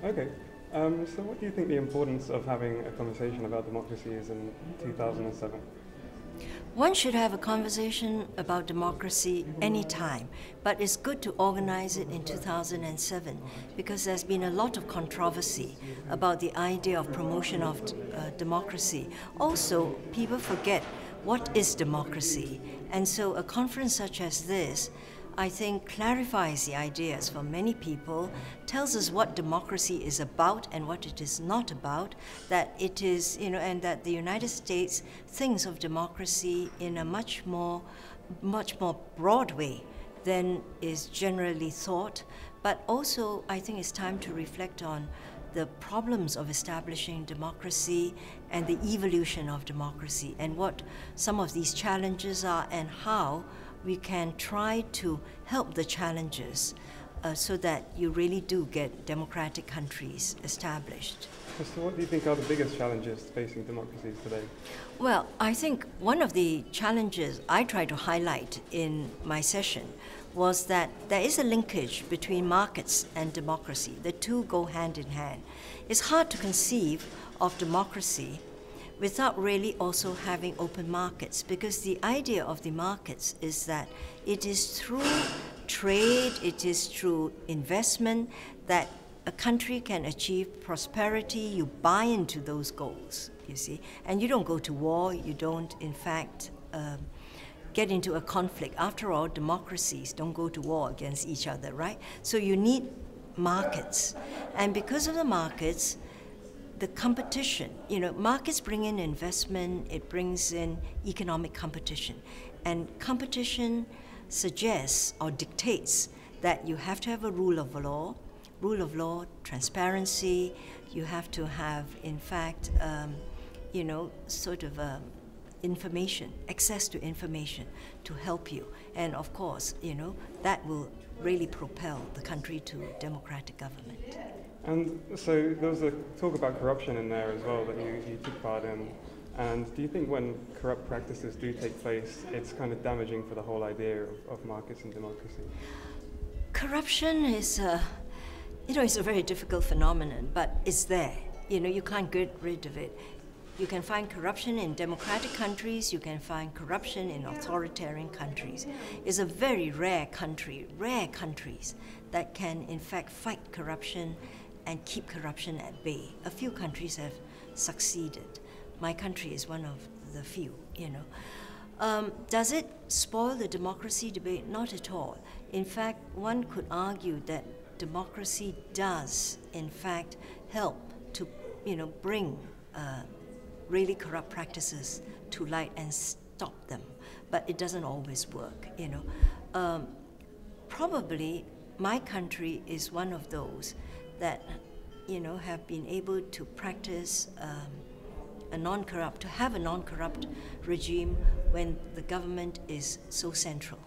Okay. So what do you think the importance of having a conversation about democracy is in 2007? One should have a conversation about democracy anytime, but it's good to organize it in 2007 because there's been a lot of controversy about the idea of promotion of democracy. Also, people forget what is democracy, and so a conference such as this I think clarifies the ideas for many people, tells us what democracy is about and what it is not about, that it is, and that the United States thinks of democracy in a much more broad way than is generally thought. But also, I think it's time to reflect on the problems of establishing democracy and the evolution of democracy and what some of these challenges are and how we can try to help the challenges so that you really do get democratic countries established. So what do you think are the biggest challenges facing democracies today? Well, I think one of the challenges I try to highlight in my session was that there is a linkage between markets and democracy. The two go hand in hand. It's hard to conceive of democracy without really also having open markets, because the idea of the markets is that it is through trade, it is through investment that a country can achieve prosperity. You buy into those goals, you see, and you don't go to war, you don't in fact get into a conflict. After all, democracies don't go to war against each other, right? So you need markets, and because of the markets, the competition, markets bring in investment, it brings in economic competition. And competition suggests or dictates that you have to have a rule of law, transparency, you have to have, in fact, information, access to information to help you. And of course, that will really propel the country to democratic government. And so there was a talk about corruption in there as well that you took part in. And do you think when corrupt practices do take place, it's kind of damaging for the whole idea of markets and democracy? Corruption is, it's a very difficult phenomenon, but it's there. You can't get rid of it. You can find corruption in democratic countries, you can find corruption in authoritarian countries. It's a very rare countries that can in fact fight corruption and keep corruption at bay. A few countries have succeeded. My country is one of the few, Does it spoil the democracy debate? Not at all. In fact, one could argue that democracy does, in fact, help to, bring really corrupt practices to light and stop them. But it doesn't always work, Probably my country is one of those that, have been able to practice to have a non-corrupt regime when the government is so central.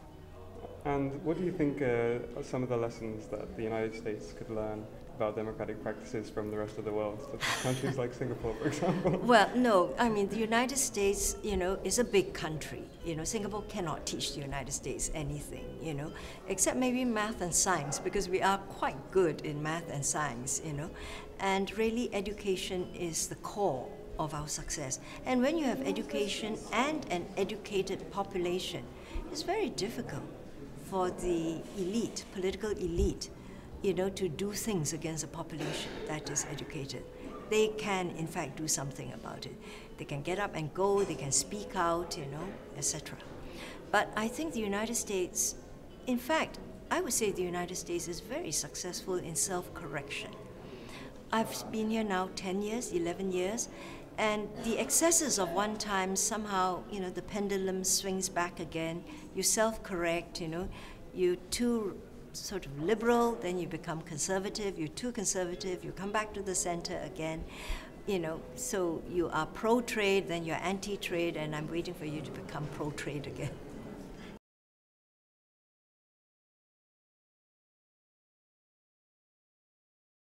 And what do you think are some of the lessons that the United States could learn about democratic practices from the rest of the world, such as countries like Singapore, for example? Well, no, the United States, is a big country. Singapore cannot teach the United States anything, except maybe math and science, because we are quite good in math and science, and really education is the core of our success. And when you have education and an educated population, it's very difficult for the elite, political elite, to do things against a population that is educated. They can, in fact, do something about it. They can get up and go, they can speak out, etc. But I think the United States, in fact, I would say the United States is very successful in self-correction. I've been here now 10 years, 11 years, and the excesses of one time somehow, the pendulum swings back again. You self-correct, you're too sort of liberal, then you become conservative. You're too conservative, you come back to the center again. So you are pro-trade, then you're anti-trade, and I'm waiting for you to become pro-trade again.